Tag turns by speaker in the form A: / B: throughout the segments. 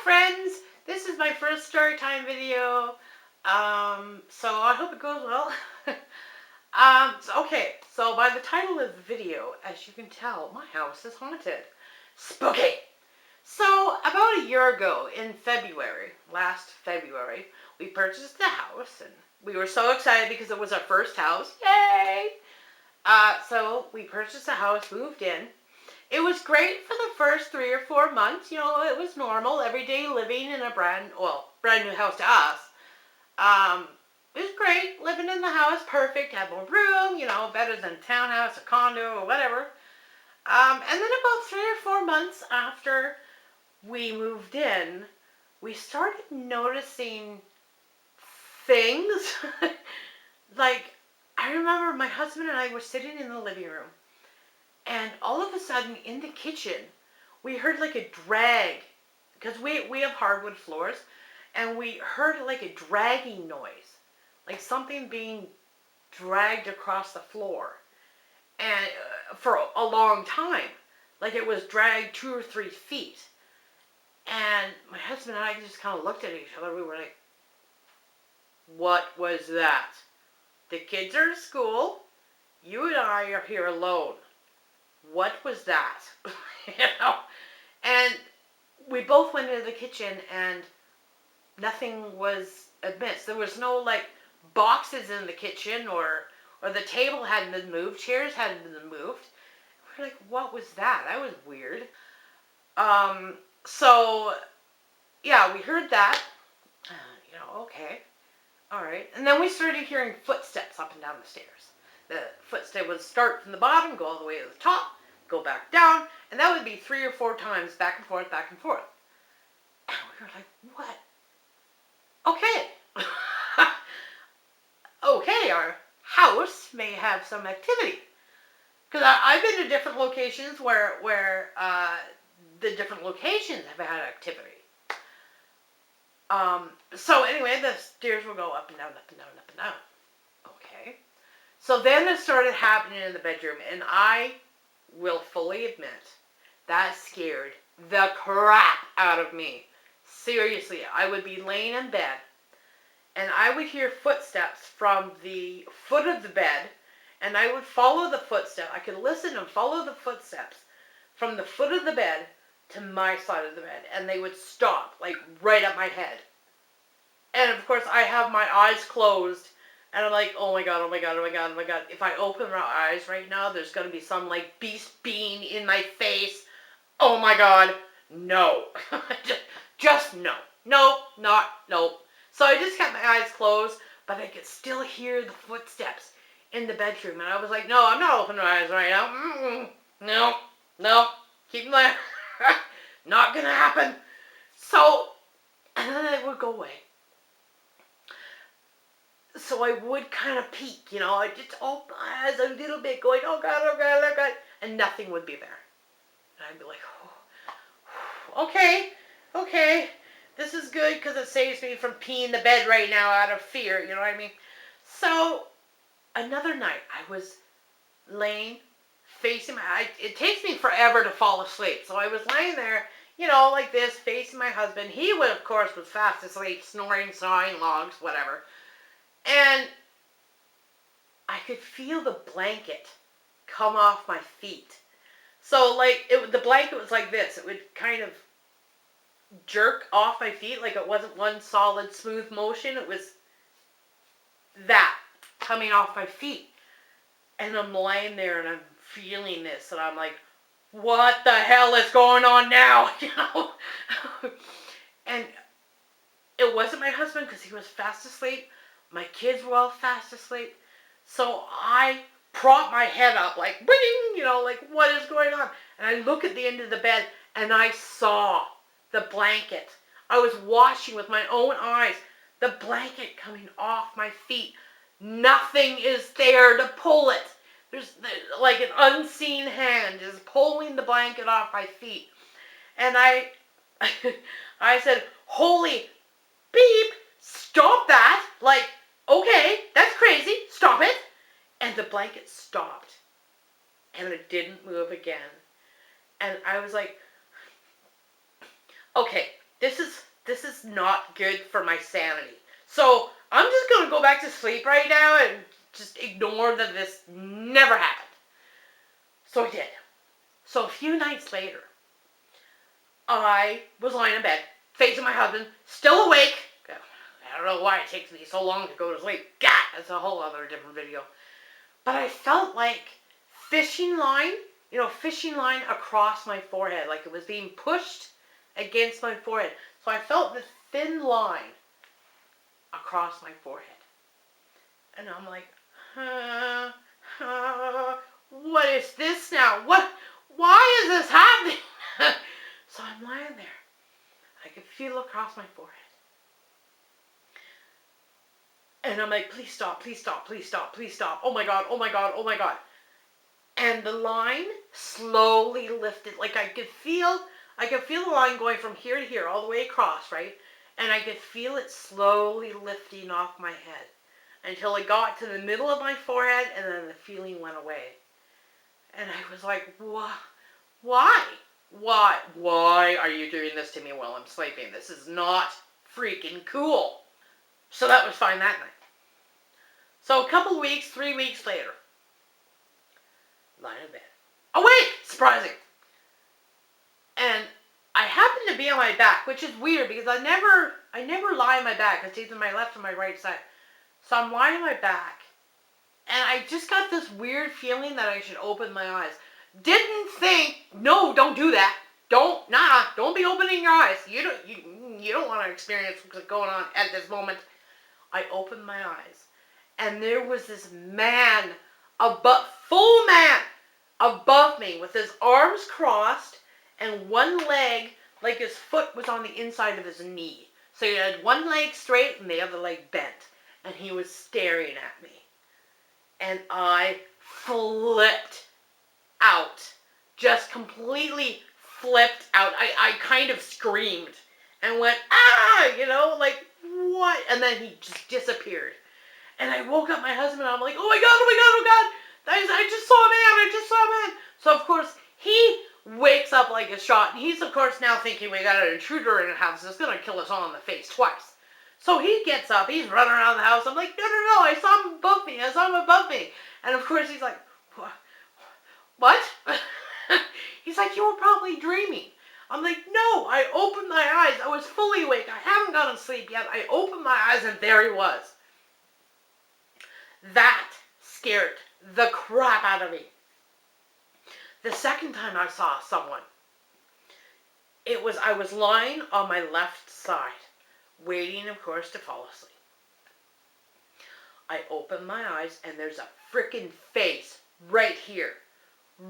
A: friends, this is my first story time video, so I hope it goes well. So by the title of the video, as you can tell, my house is haunted. Spooky! So about a year ago in last February, we purchased a house and we were so excited because it was our first house. Yay! So we purchased a house, moved in. It was great for the first 3 or 4 months. You know, it was normal, everyday living in a brand new house to us. It was great, living in the house, perfect, had more room, you know, better than a townhouse, a condo, or whatever. And then about 3 or 4 months after we moved in, we started noticing things. Like, I remember my husband and I were sitting in the living room, and all of a sudden, in the kitchen, we heard like a drag, because we have hardwood floors, and we heard like a dragging noise, like something being dragged across the floor, and for a long time, like it was dragged 2 or 3 feet. And my husband and I just kind of looked at each other. We were like, what was that? The kids are at school. You and I are here alone. What was that? You know? And we both went into the kitchen and nothing was amiss. There was no like boxes in the kitchen or the table hadn't been moved, chairs hadn't been moved. We're like, what was that? That was weird. So yeah, we heard that. You know, okay. All right. And then we started hearing footsteps up and down the stairs. The footstep would start from the bottom, go all the way to the top, go back down, and that would be 3 or 4 times back and forth, back and forth. And we were like, what? Okay. Okay, our house may have some activity. Because I've been to different locations where the different locations have had activity. So anyway, the stairs will go up and down, up and down, up and down. Okay. So then it started happening in the bedroom, and I will fully admit that scared the crap out of me. Seriously, I would be laying in bed, and I would hear footsteps from the foot of the bed, and I would follow the footstep. I could listen and follow the footsteps from the foot of the bed to my side of the bed, and they would stop, like, right at my head. And, of course, I have my eyes closed, and I'm like, oh my god, oh my god, oh my god, oh my god. If I open my eyes right now, there's going to be some, like, beast being in my face. Oh my god, no. Just no. No, no. So I just kept my eyes closed, but I could still hear the footsteps in the bedroom. And I was like, no, I'm not opening my eyes right now. No. Keep them there. Not gonna happen. So, and then it would go away. So I would kind of peek, you know, I just open my eyes a little bit going, oh god, oh god, oh god, and nothing would be there. And I'd be like, oh, okay, this is good because it saves me from peeing the bed right now out of fear, you know what I mean? So, another night, I was laying, facing it takes me forever to fall asleep, so I was laying there, you know, like this, facing my husband. He would, of course, was fast asleep, snoring, sawing logs, whatever. And I could feel the blanket come off my feet. So, like, the blanket was like this. It would kind of jerk off my feet, like it wasn't one solid, smooth motion. It was that coming off my feet. And I'm lying there and I'm feeling this, and I'm like, what the hell is going on now? You know? And it wasn't my husband because he was fast asleep. My kids were all fast asleep. So I prop my head up like, bing, you know, like, what is going on? And I look at the end of the bed and I saw the blanket. I was watching with my own eyes the blanket coming off my feet. Nothing is there to pull it. There's like an unseen hand is pulling the blanket off my feet. And I said, holy beep, stop that. Like, okay, that's crazy, stop it. And the blanket stopped. And it didn't move again. And I was like, okay, this is not good for my sanity. So I'm just going to go back to sleep right now and just ignore that this never happened. So I did. So a few nights later, I was lying in bed, facing my husband, still awake. I don't know why it takes me so long to go to sleep. God, that's a whole other different video. But I felt like fishing line across my forehead, like it was being pushed against my forehead. So I felt the thin line across my forehead. And I'm like, what is this now? Why is this happening? So I'm lying there. I could feel across my forehead. And I'm like, please stop, please stop, please stop, please stop. Oh my God, oh my God, oh my God. And the line slowly lifted. Like I could feel the line going from here to here, all the way across, right? And I could feel it slowly lifting off my head until it got to the middle of my forehead, and then the feeling went away. And I was like, why? Why are you doing this to me while I'm sleeping? This is not freaking cool. So that was fine that night. So a couple weeks, 3 weeks later, lying in bed, awake, surprising. And I happened to be on my back, which is weird because I never lie on my back. It's either my left or my right side. So I'm lying on my back, and I just got this weird feeling that I should open my eyes. Didn't think, no, don't do that. Don't be opening your eyes. You don't want to experience what's going on at this moment. I opened my eyes, and there was this man, full man, above me with his arms crossed and one leg, like his foot was on the inside of his knee. So he had one leg straight and the other leg bent, and he was staring at me. And I flipped out, just completely flipped out. I kind of screamed and went, like, what? And then he just disappeared. And I woke up my husband, and I'm like, oh my God, I just saw a man. So, of course, he wakes up like a shot, and he's, of course, now thinking we got an intruder in the house that's going to kill us all in the face twice. So he gets up, he's running around the house. I'm like, no, I saw him above me. And, of course, he's like, what? He's like, you were probably dreaming. I'm like, no, I opened my eyes. I was fully awake. I haven't gone to sleep yet. I opened my eyes, and there he was. That scared the crap out of me. The second time I saw someone, I was lying on my left side, waiting, of course, to fall asleep. I opened my eyes, and there's a freaking face right here.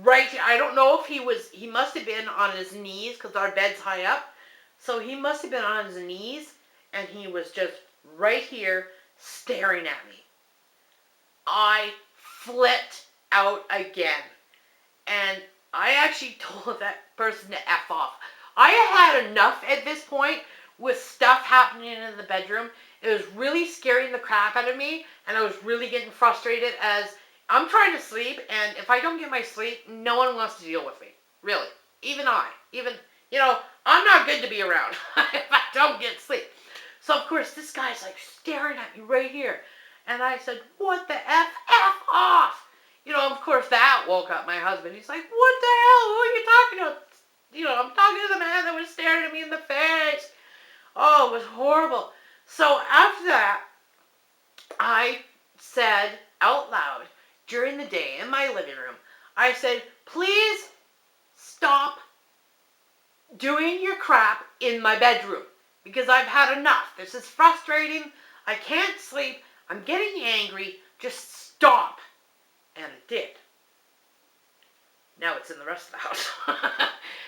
A: Right here. I don't know if he must have been on his knees, because our bed's high up. So he must have been on his knees, and he was just right here staring at me. I flipped out again. And I actually told that person to F off. I had enough at this point with stuff happening in the bedroom. It was really scaring the crap out of me, and I was really getting frustrated as I'm trying to sleep, and if I don't get my sleep, no one wants to deal with me. Really. Even I'm not good to be around if I don't get sleep. So, of course, this guy's like staring at me right here. And I said, what the F? F off! Of course, that woke up my husband. He's like, what the hell? Who are you talking to? I'm talking to the man that was staring at me in the face. Oh, it was horrible. So after that, I said out loud during the day in my living room, I said, please stop doing your crap in my bedroom because I've had enough. This is frustrating. I can't sleep. I'm getting angry. Just stop. And it did. Now it's in the rest of the house.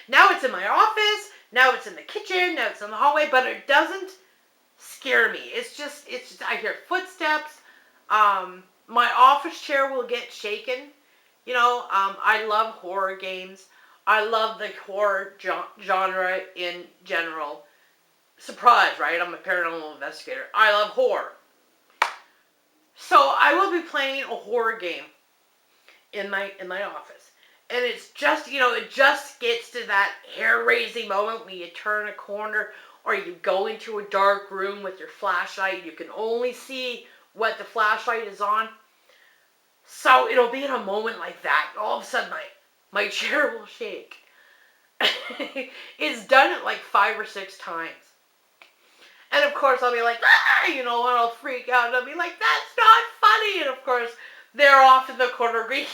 A: Now it's in my office. Now it's in the kitchen. Now it's in the hallway. But it doesn't scare me. It's just I hear footsteps. My office chair will get shaken. I love horror games. I love the horror genre in general. Surprise, right? I'm a paranormal investigator. I love horror. So I will be playing a horror game in my office, And it's just, it just gets to that hair-raising moment when you turn a corner or you go into a dark room with your flashlight. You can only see what the flashlight is on. So it'll be in a moment like that. All of a sudden, my chair will shake. It's done it like 5 or 6 times. And of course, I'll be like, and I'll freak out. And I'll be like, that's not funny. And of course, they're off in the corner going,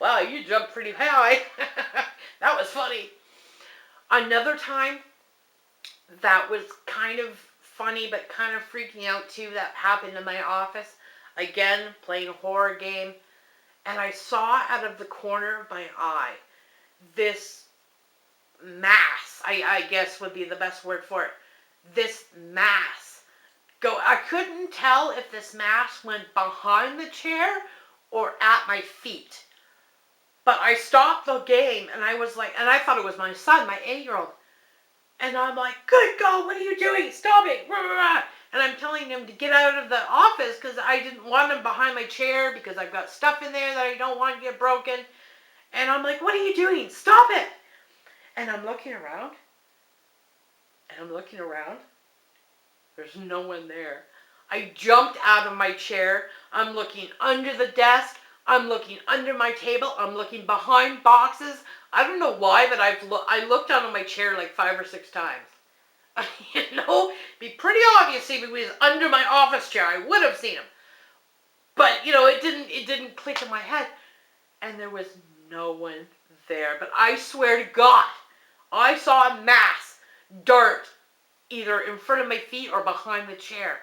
A: wow, you jumped pretty high. That was funny. Another time that was kind of funny but kind of freaking out too, that happened in my office. Again, playing a horror game. And I saw out of the corner of my eye this mass, I guess would be the best word for it. This mass go. I couldn't tell if this mass went behind the chair or at my feet. But I stopped the game and I was like, and I thought it was my son, my 8-year-old. And I'm like, good God, what are you doing? Stop it. And I'm telling him to get out of the office because I didn't want him behind my chair because I've got stuff in there that I don't want to get broken. And I'm like, what are you doing? Stop it. And I'm looking around. And I'm looking around. There's no one there. I jumped out of my chair. I'm looking under the desk. I'm looking under my table. I'm looking behind boxes. I don't know why, but I looked under my chair like 5 or 6 times. It'd be pretty obvious if he was under my office chair. I would have seen him. But, it didn't click in my head. And there was no one there. But I swear to God, I saw a mass dart either in front of my feet or behind the chair.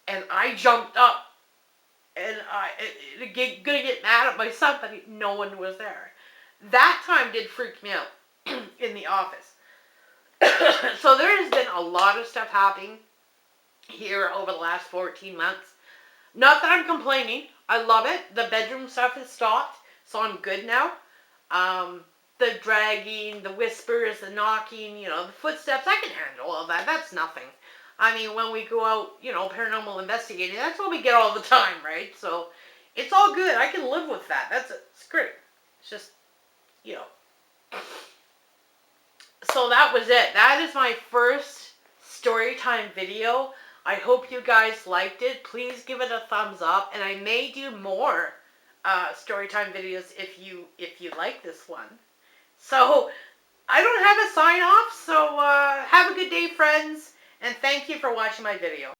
A: And I jumped up. And I gonna get mad at my son, but no one was there. That time did freak me out in the office. So there has been a lot of stuff happening here over the last 14 months. Not that I'm complaining. I love it. The bedroom stuff has stopped, so I'm good now. The dragging, the whispers, the knocking, the footsteps, I can handle all that. That's nothing. I mean, when we go out, paranormal investigating, that's what we get all the time, right? So it's all good. I can live with that. It's great. It's just, So that was it. That is my first story time video. I hope you guys liked it. Please give it a thumbs up, and I may do more story time videos if you like this one. So I don't have a sign off. So have a good day, friends, and thank you for watching my video.